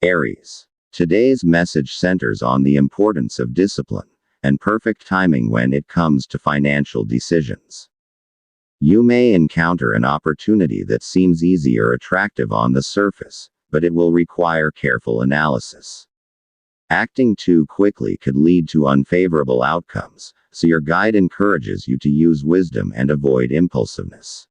Aries. Today's message centers on the importance of discipline and perfect timing when it comes to financial decisions. You may encounter an opportunity that seems easy or attractive on the surface, but it will require careful analysis. Acting too quickly could lead to unfavorable outcomes, so your guide encourages you to use wisdom and avoid impulsiveness.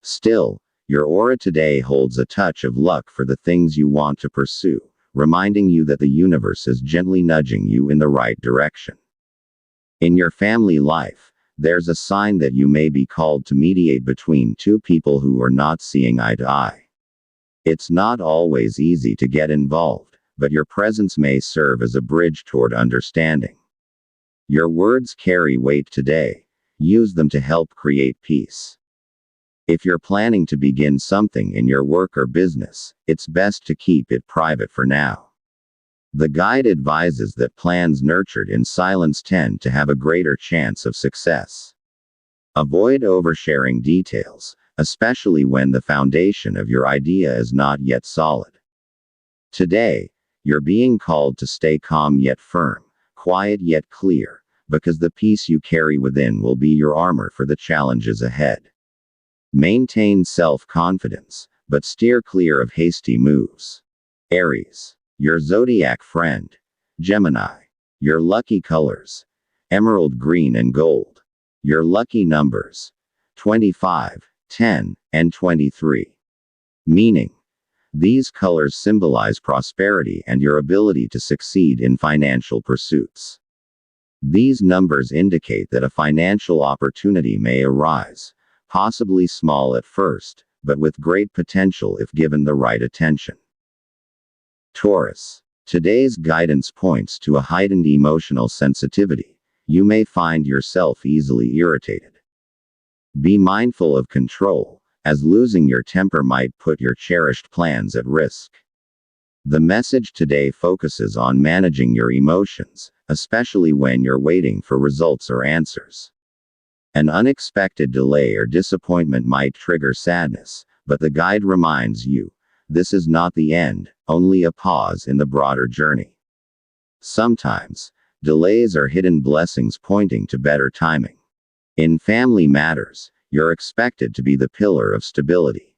Still, your aura today holds a touch of luck for the things you want to pursue, reminding you that the universe is gently nudging you in the right direction. In your family life, there's a sign that you may be called to mediate between two people who are not seeing eye to eye. It's not always easy to get involved, but your presence may serve as a bridge toward understanding. Your words carry weight today. Use them to help create peace. If you're planning to begin something in your work or business, it's best to keep it private for now. The guide advises that plans nurtured in silence tend to have a greater chance of success. Avoid oversharing details, especially when the foundation of your idea is not yet solid. Today, you're being called to stay calm yet firm, quiet yet clear, because the peace you carry within will be your armor for the challenges ahead. Maintain self-confidence, but steer clear of hasty moves. Aries. Your zodiac friend. Gemini. Your lucky colors: emerald green and gold. Your lucky numbers: 25, 10, and 23. Meaning: these colors symbolize prosperity and your ability to succeed in financial pursuits. These numbers indicate that a financial opportunity may arise, possibly small at first, but with great potential if given the right attention. Taurus. Today's guidance points to a heightened emotional sensitivity. You may find yourself easily irritated. Be mindful of control, as losing your temper might put your cherished plans at risk. The message today focuses on managing your emotions, especially when you're waiting for results or answers. An unexpected delay or disappointment might trigger sadness, but the guide reminds you, this is not the end, only a pause in the broader journey. Sometimes, delays are hidden blessings pointing to better timing. In family matters, you're expected to be the pillar of stability.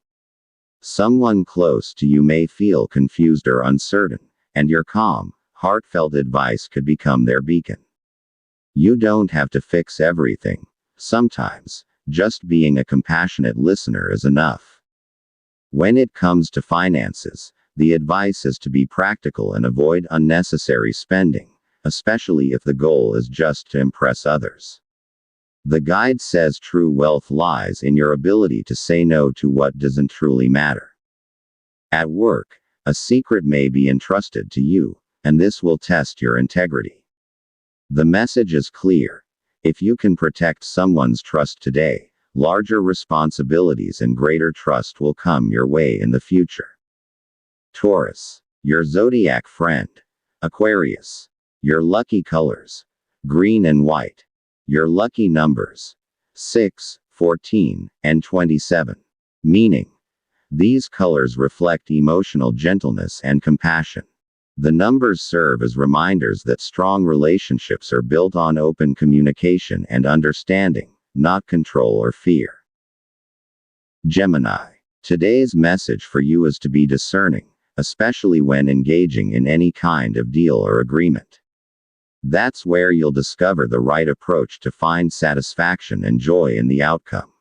Someone close to you may feel confused or uncertain, and your calm, heartfelt advice could become their beacon. You don't have to fix everything. Sometimes, just being a compassionate listener is enough. When it comes to finances, the advice is to be practical and avoid unnecessary spending, especially if the goal is just to impress others. The guide says true wealth lies in your ability to say no to what doesn't truly matter. At work, a secret may be entrusted to you, and this will test your integrity. The message is clear. If you can protect someone's trust today, larger responsibilities and greater trust will come your way in the future. Taurus. Your zodiac friend. Aquarius. Your lucky colors: green and white. Your lucky numbers: 6, 14, and 27. Meaning: these colors reflect emotional gentleness and compassion. The numbers serve as reminders that strong relationships are built on open communication and understanding, not control or fear. Gemini. Today's message for you is to be discerning, especially when engaging in any kind of deal or agreement. That's where you'll discover the right approach to find satisfaction and joy in the outcome.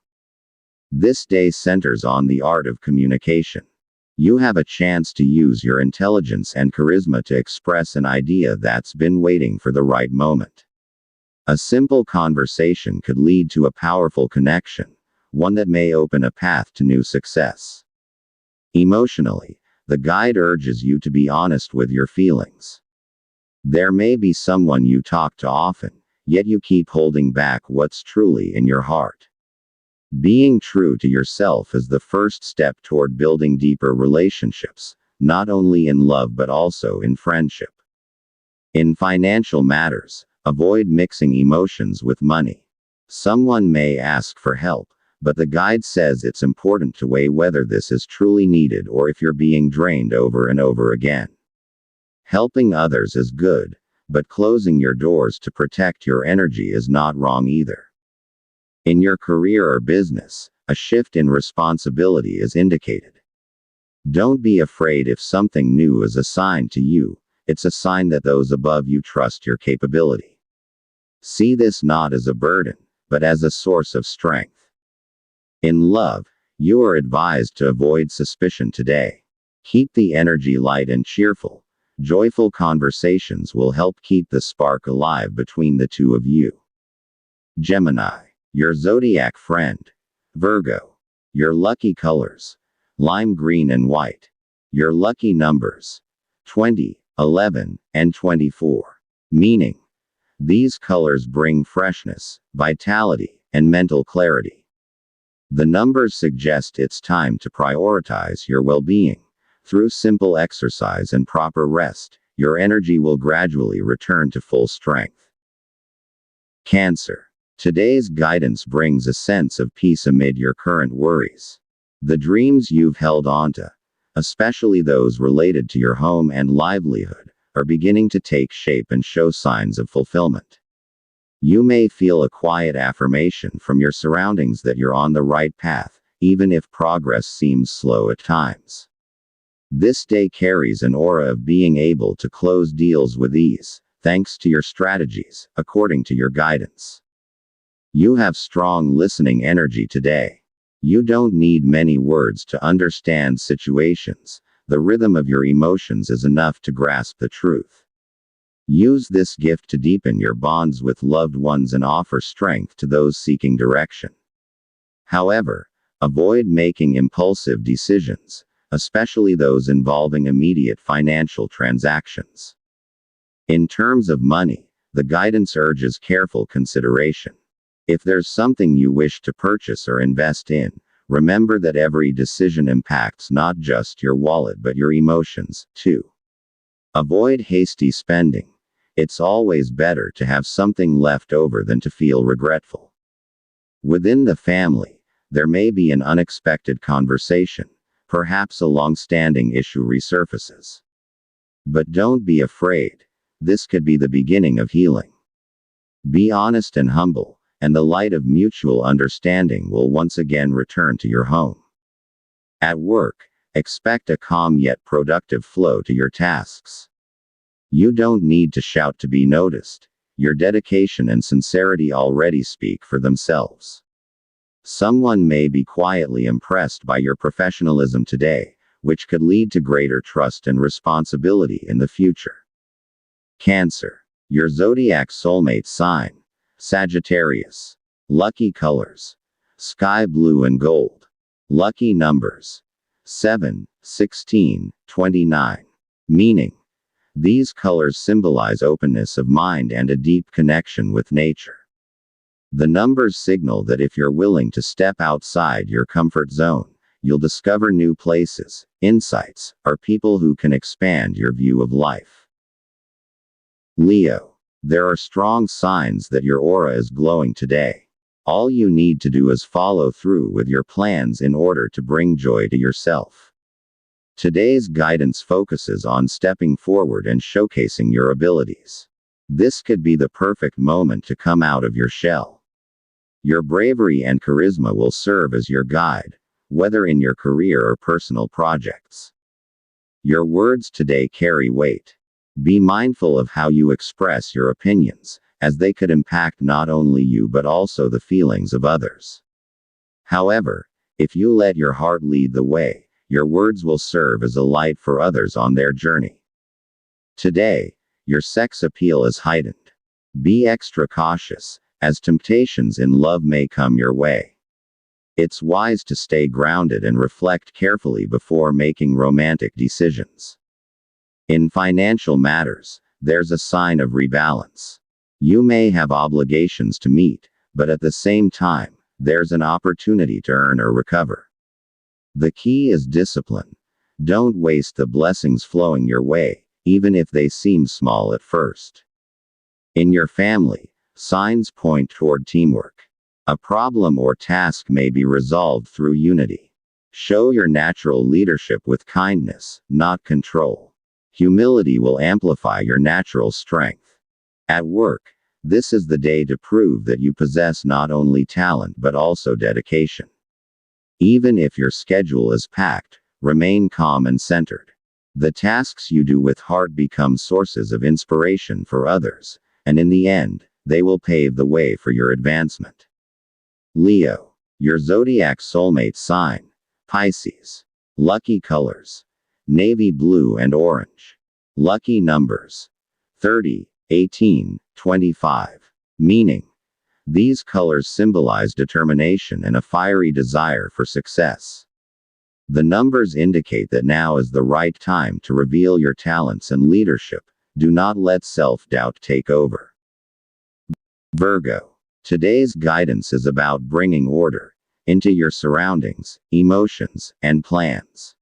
This day centers on the art of communication. You have a chance to use your intelligence and charisma to express an idea that's been waiting for the right moment. A simple conversation could lead to a powerful connection, one that may open a path to new success. Emotionally, the guide urges you to be honest with your feelings. There may be someone you talk to often, yet you keep holding back what's truly in your heart. Being true to yourself is the first step toward building deeper relationships, not only in love but also in friendship. In financial matters, avoid mixing emotions with money. Someone may ask for help, but the guide says it's important to weigh whether this is truly needed or if you're being drained over and over again. Helping others is good, but closing your doors to protect your energy is not wrong either. In your career or business, a shift in responsibility is indicated. Don't be afraid if something new is assigned to you, it's a sign that those above you trust your capability. See this not as a burden, but as a source of strength. In love, you are advised to avoid suspicion today. Keep the energy light and cheerful. Joyful conversations will help keep the spark alive between the two of you. Gemini, your zodiac friend. Virgo, your lucky colors: lime green and white. Your lucky numbers: 20, 11, and 24. Meaning: these colors bring freshness, vitality, and mental clarity. The numbers suggest it's time to prioritize your well-being. Through simple exercise and proper rest, your energy will gradually return to full strength. Cancer. Today's guidance brings a sense of peace amid your current worries. The dreams you've held onto, especially those related to your home and livelihood, are beginning to take shape and show signs of fulfillment. You may feel a quiet affirmation from your surroundings that you're on the right path, even if progress seems slow at times. This day carries an aura of being able to close deals with ease, thanks to your strategies, according to your guidance. You have strong listening energy today. You don't need many words to understand situations. The rhythm of your emotions is enough to grasp the truth. Use this gift to deepen your bonds with loved ones and offer strength to those seeking direction. However, avoid making impulsive decisions, especially those involving immediate financial transactions. In terms of money, the guidance urges careful consideration. If there's something you wish to purchase or invest in, remember that every decision impacts not just your wallet but your emotions, too. Avoid hasty spending. It's always better to have something left over than to feel regretful. Within the family, there may be an unexpected conversation. Perhaps a long-standing issue resurfaces. But don't be afraid. This could be the beginning of healing. Be honest and humble, and the light of mutual understanding will once again return to your home. At work, expect a calm yet productive flow to your tasks. You don't need to shout to be noticed. Your dedication and sincerity already speak for themselves. Someone may be quietly impressed by your professionalism today, which could lead to greater trust and responsibility in the future. Cancer. Your zodiac soulmate sign: Sagittarius. Lucky colors: sky blue and gold. Lucky numbers: 7, 16, 29. Meaning: these colors symbolize openness of mind and a deep connection with nature. The numbers signal that if you're willing to step outside your comfort zone, you'll discover new places, insights, or people who can expand your view of life. Leo. There are strong signs that your aura is glowing today. All you need to do is follow through with your plans in order to bring joy to yourself. Today's guidance focuses on stepping forward and showcasing your abilities. This could be the perfect moment to come out of your shell. Your bravery and charisma will serve as your guide, whether in your career or personal projects. Your words today carry weight. Be mindful of how you express your opinions, as they could impact not only you but also the feelings of others. However, if you let your heart lead the way, your words will serve as a light for others on their journey. Today, your sex appeal is heightened. Be extra cautious, as temptations in love may come your way. It's wise to stay grounded and reflect carefully before making romantic decisions. In financial matters, there's a sign of rebalance. You may have obligations to meet, but at the same time, there's an opportunity to earn or recover. The key is discipline. Don't waste the blessings flowing your way, even if they seem small at first. In your family, signs point toward teamwork. A problem or task may be resolved through unity. Show your natural leadership with kindness, not control. Humility will amplify your natural strength. At work, this is the day to prove that you possess not only talent but also dedication. Even if your schedule is packed, remain calm and centered. The tasks you do with heart become sources of inspiration for others, and in the end, they will pave the way for your advancement. Leo, your zodiac soulmate sign, Pisces. Lucky colors: navy blue and orange. Lucky numbers: 30, 18, 25. Meaning: these colors symbolize determination and a fiery desire for success. The numbers indicate that now is the right time to reveal your talents and leadership. Do not let self-doubt take over. Virgo, today's guidance is about bringing order into your surroundings, emotions, and plans.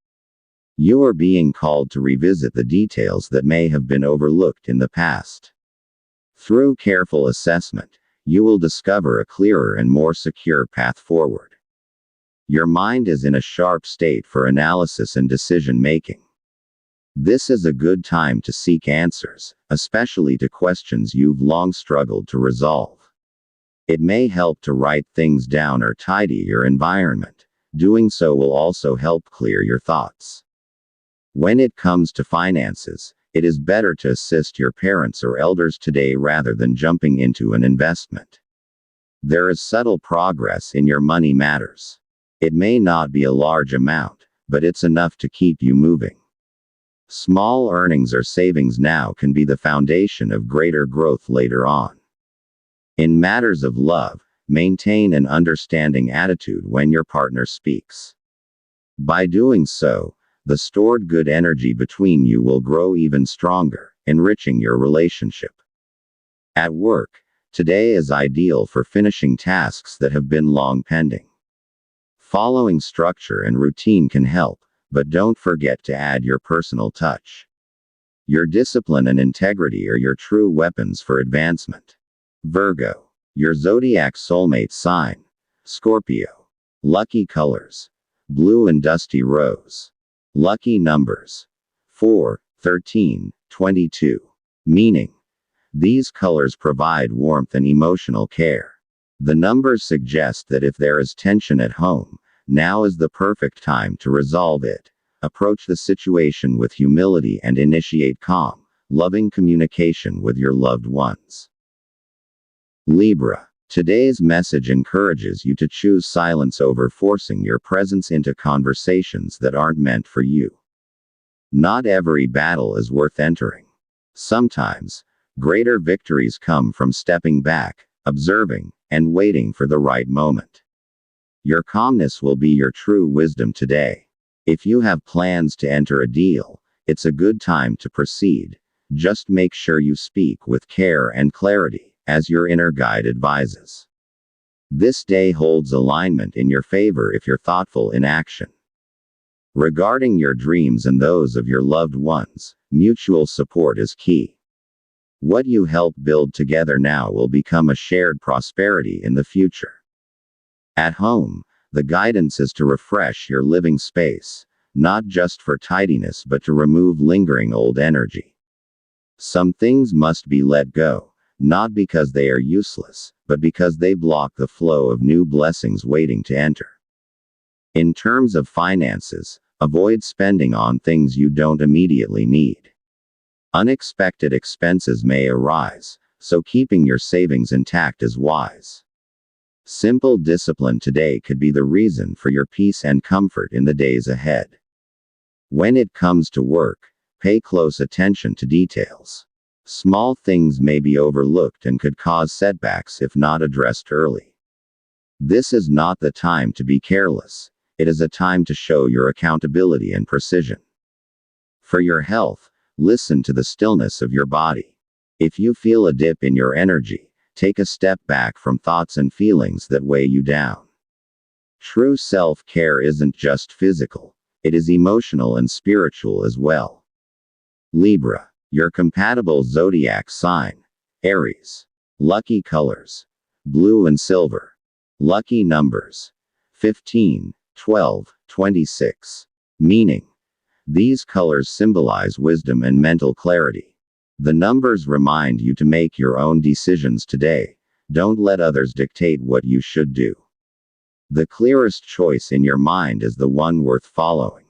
You are being called to revisit the details that may have been overlooked in the past. Through careful assessment, you will discover a clearer and more secure path forward. Your mind is in a sharp state for analysis and decision-making. This is a good time to seek answers, especially to questions you've long struggled to resolve. It may help to write things down or tidy your environment. Doing so will also help clear your thoughts. When it comes to finances, it is better to assist your parents or elders today rather than jumping into an investment. There is subtle progress in your money matters. It may not be a large amount, but it's enough to keep you moving. Small earnings or savings now can be the foundation of greater growth later on. In matters of love, maintain an understanding attitude when your partner speaks. By doing so, the stored good energy between you will grow even stronger, enriching your relationship. At work, today is ideal for finishing tasks that have been long pending. Following structure and routine can help, but don't forget to add your personal touch. Your discipline and integrity are your true weapons for advancement. Virgo, your zodiac soulmate sign, Scorpio. Lucky colors: blue and dusty rose. Lucky numbers: 4, 13, 22. Meaning: these colors provide warmth and emotional care. The numbers suggest that if there is tension at home, now is the perfect time to resolve it. Approach the situation with humility and initiate calm, loving communication with your loved ones. Libra, today's message encourages you to choose silence over forcing your presence into conversations that aren't meant for you. Not every battle is worth entering. Sometimes, greater victories come from stepping back, observing, and waiting for the right moment. Your calmness will be your true wisdom today. If you have plans to enter a deal, it's a good time to proceed. Just make sure you speak with care and clarity, as your inner guide advises. This day holds alignment in your favor if you're thoughtful in action. Regarding your dreams and those of your loved ones, mutual support is key. What you help build together now will become a shared prosperity in the future. At home, the guidance is to refresh your living space, not just for tidiness but to remove lingering old energy. Some things must be let go, not because they are useless, but because they block the flow of new blessings waiting to enter. In terms of finances, avoid spending on things you don't immediately need. Unexpected expenses may arise, so keeping your savings intact is wise. Simple discipline today could be the reason for your peace and comfort in the days ahead. When it comes to work, pay close attention to details. Small things may be overlooked and could cause setbacks if not addressed early. This is not the time to be careless. It is a time to show your accountability and precision. For your health, listen to the stillness of your body. If you feel a dip in your energy, take a step back from thoughts and feelings that weigh you down. True self-care isn't just physical, it is emotional and spiritual as well. Libra, your compatible zodiac sign, Aries. Lucky colors: blue and silver. Lucky numbers: 15, 12, 26. Meaning: These colors symbolize wisdom and mental clarity. The numbers remind you to make your own decisions today. Don't let others dictate what you should do. The clearest choice in your mind is the one worth following.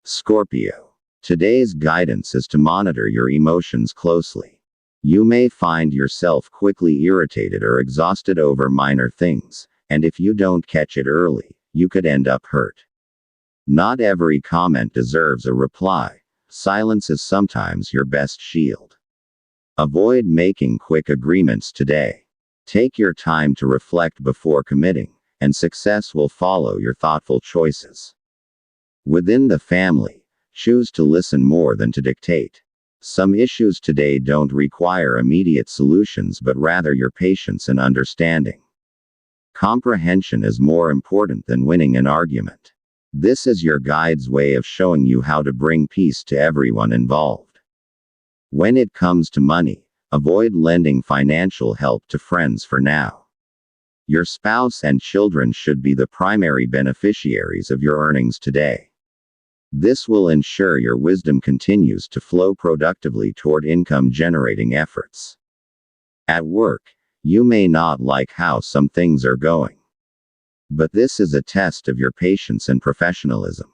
Scorpio. Today's guidance is to monitor your emotions closely. You may find yourself quickly irritated or exhausted over minor things, and if you don't catch it early, you could end up hurt. Not every comment deserves a reply. Silence is sometimes your best shield. Avoid making quick agreements today. Take your time to reflect before committing, and success will follow your thoughtful choices. Within the family, choose to listen more than to dictate. Some issues today don't require immediate solutions but rather your patience and understanding. Comprehension is more important than winning an argument. This is your guide's way of showing you how to bring peace to everyone involved. When it comes to money, avoid lending financial help to friends for now. Your spouse and children should be the primary beneficiaries of your earnings today. This will ensure your wisdom continues to flow productively toward income-generating efforts. At work, you may not like how some things are going. But this is a test of your patience and professionalism.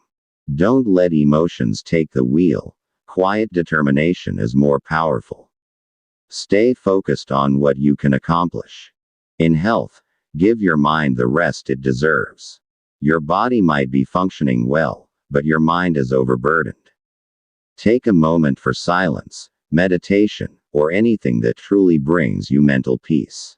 Don't let emotions take the wheel. Quiet determination is more powerful. Stay focused on what you can accomplish. In health, give your mind the rest it deserves. Your body might be functioning well, but your mind is overburdened. Take a moment for silence, meditation, or anything that truly brings you mental peace.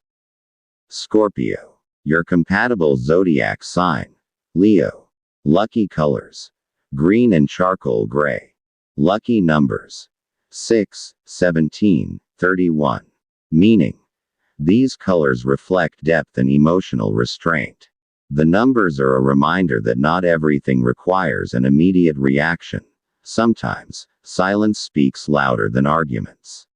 Scorpio. Your compatible zodiac sign. Leo. Lucky colors. Green and charcoal gray. Lucky numbers. 6, 17, 31. Meaning. These colors reflect depth and emotional restraint. The numbers are a reminder that not everything requires an immediate reaction. Sometimes, silence speaks louder than arguments.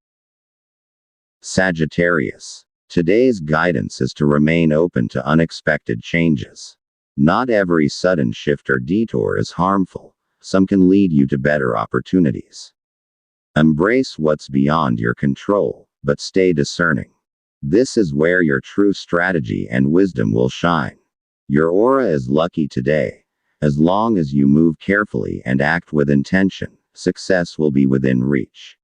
Sagittarius. Today's guidance is to remain open to unexpected changes. Not every sudden shift or detour is harmful. Some can lead you to better opportunities. Embrace what's beyond your control, but stay discerning. This is where your true strategy and wisdom will shine. Your aura is lucky today. As long as you move carefully and act with intention, success will be within reach.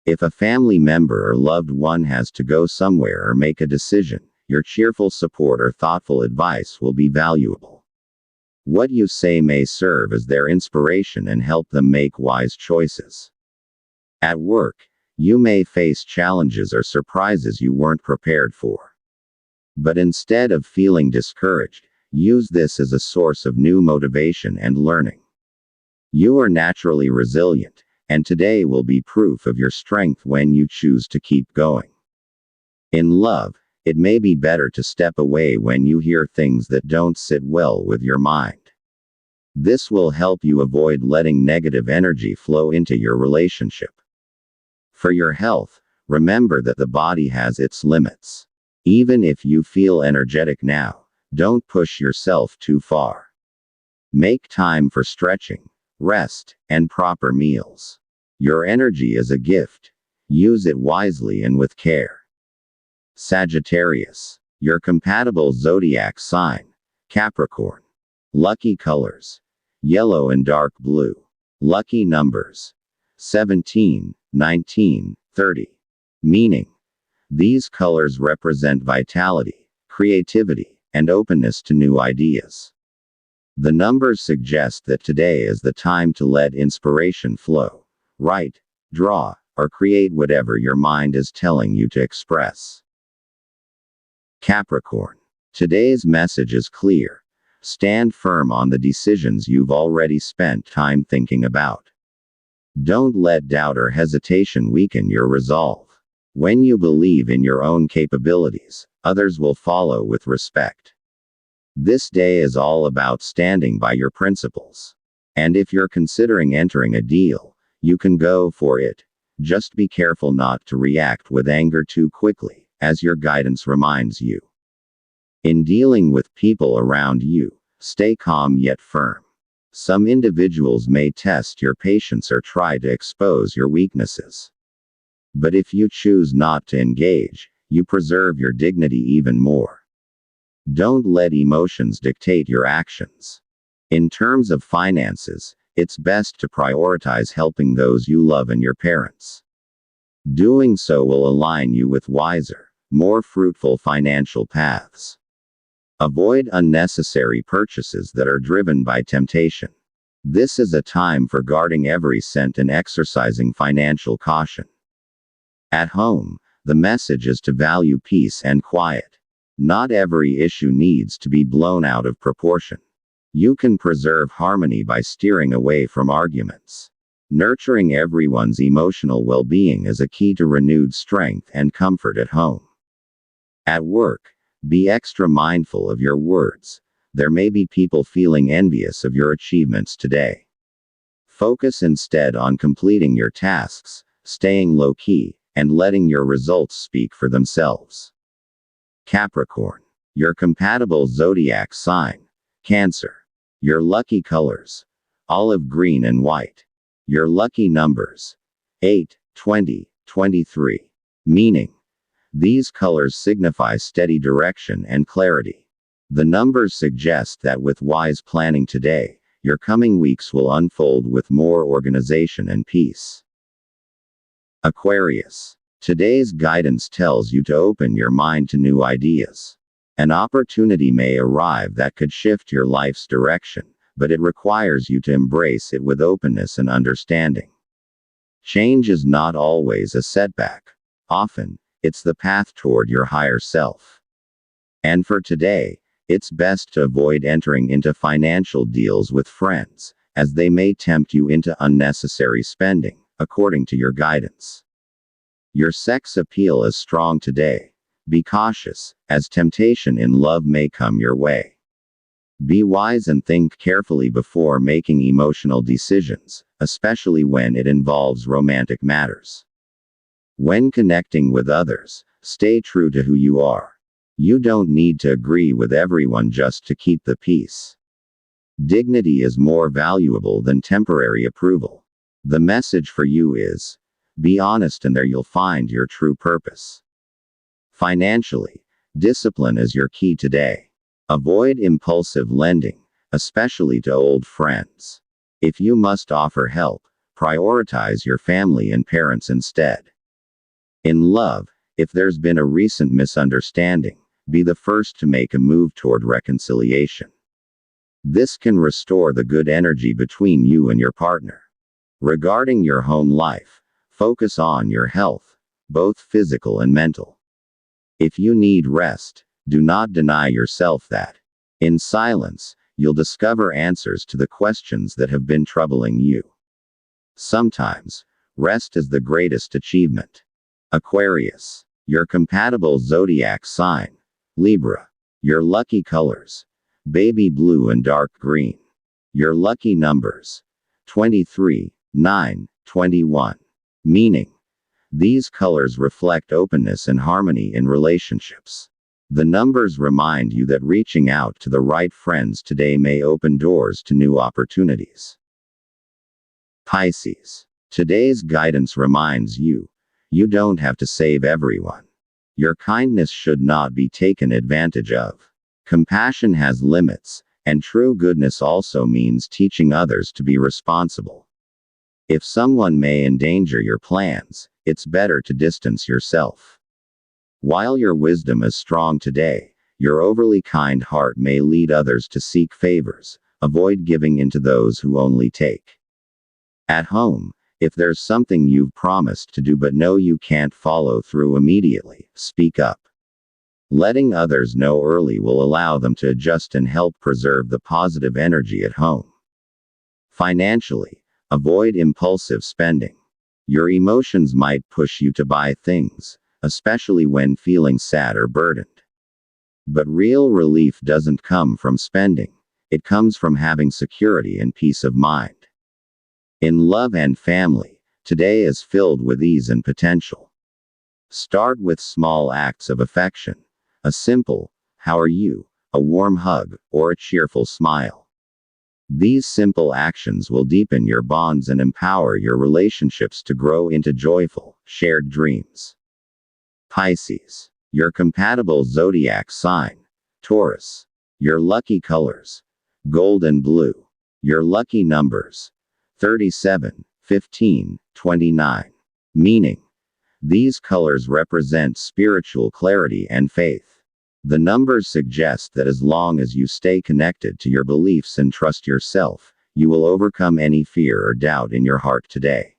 If a family member or loved one has to go somewhere or make a decision, your cheerful support or thoughtful advice will be valuable. What you say may serve as their inspiration and help them make wise choices. At work, you may face challenges or surprises you weren't prepared for. But instead of feeling discouraged, use this as a source of new motivation and learning. You are naturally resilient, and today will be proof of your strength when you choose to keep going. In love, it may be better to step away when you hear things that don't sit well with your mind. This will help you avoid letting negative energy flow into your relationship. For your health, remember that the body has its limits. Even if you feel energetic now, don't push yourself too far. Make time for stretching, rest, and proper meals. Your energy is a gift. Use it wisely and with care. Sagittarius. Your compatible zodiac sign. Capricorn. Lucky colors. Yellow and dark blue. Lucky numbers. 17, 19, 30. Meaning. These colors represent vitality, creativity, and openness to new ideas. The numbers suggest that today is the time to let inspiration flow. Write, draw, or create whatever your mind is telling you to express. Capricorn. Today's message is clear. Stand firm on the decisions you've already spent time thinking about. Don't let doubt or hesitation weaken your resolve. When you believe in your own capabilities, others will follow with respect. This day is all about standing by your principles. And if you're considering entering a deal, you can go for it. Just be careful not to react with anger too quickly, as your guidance reminds you. In dealing with people around you, stay calm yet firm. Some individuals may test your patience or try to expose your weaknesses. But if you choose not to engage, you preserve your dignity even more. Don't let emotions dictate your actions. In terms of finances, it's best to prioritize helping those you love and your parents. Doing so will align you with wiser, more fruitful financial paths. Avoid unnecessary purchases that are driven by temptation. This is a time for guarding every cent and exercising financial caution. At home, the message is to value peace and quiet. Not every issue needs to be blown out of proportion. You can preserve harmony by steering away from arguments. Nurturing everyone's emotional well-being is a key to renewed strength and comfort at home. At work, be extra mindful of your words. There may be people feeling envious of your achievements today. Focus instead on completing your tasks, staying low-key, and letting your results speak for themselves. Capricorn. Your compatible zodiac sign. Cancer. Your lucky colors. Olive green and white. Your lucky numbers. 8, 20, 23. Meaning. These colors signify steady direction and clarity. The numbers suggest that with wise planning today, your coming weeks will unfold with more organization and peace. Aquarius. Today's guidance tells you to open your mind to new ideas. An opportunity may arrive that could shift your life's direction, but it requires you to embrace it with openness and understanding. Change is not always a setback. Often, it's the path toward your higher self. And for today, it's best to avoid entering into financial deals with friends, as they may tempt you into unnecessary spending, according to your guidance. Your sex appeal is strong today. Be cautious, as temptation in love may come your way. Be wise and think carefully before making emotional decisions, especially when it involves romantic matters. When connecting with others, stay true to who you are. You don't need to agree with everyone just to keep the peace. Dignity is more valuable than temporary approval. The message for you is, be honest and there you'll find your true purpose. Financially, discipline is your key today. Avoid impulsive lending, especially to old friends. If you must offer help, prioritize your family and parents instead. In love, if there's been a recent misunderstanding, be the first to make a move toward reconciliation. This can restore the good energy between you and your partner. Regarding your home life, focus on your health, both physical and mental. If you need rest, do not deny yourself that. In silence, you'll discover answers to the questions that have been troubling you. Sometimes, rest is the greatest achievement. Aquarius. Your compatible zodiac sign. Libra. Your lucky colors. Baby blue and dark green. Your lucky numbers. 23, 9, 21. Meaning. These colors reflect openness and harmony in relationships. The numbers remind you that reaching out to the right friends today may open doors to new opportunities. Pisces. Today's guidance reminds you, you don't have to save everyone. Your kindness should not be taken advantage of. Compassion has limits, and true goodness also means teaching others to be responsible. If someone may endanger your plans, it's better to distance yourself. While your wisdom is strong today, your overly kind heart may lead others to seek favors. Avoid giving in to those who only take. At home, if there's something you've promised to do but know you can't follow through immediately, speak up. Letting others know early will allow them to adjust and help preserve the positive energy at home. Financially, avoid impulsive spending. Your emotions might push you to buy things, especially when feeling sad or burdened. But real relief doesn't come from spending, it comes from having security and peace of mind. In love and family, today is filled with ease and potential. Start with small acts of affection. A simple, "How are you?" a warm hug, or a cheerful smile. These simple actions will deepen your bonds and empower your relationships to grow into joyful, shared dreams. Pisces. Your compatible zodiac sign. Taurus. Your lucky colors. Gold and blue. Your lucky numbers. 37, 15, 29. Meaning. These colors represent spiritual clarity and faith. The numbers suggest that as long as you stay connected to your beliefs and trust yourself, you will overcome any fear or doubt in your heart today.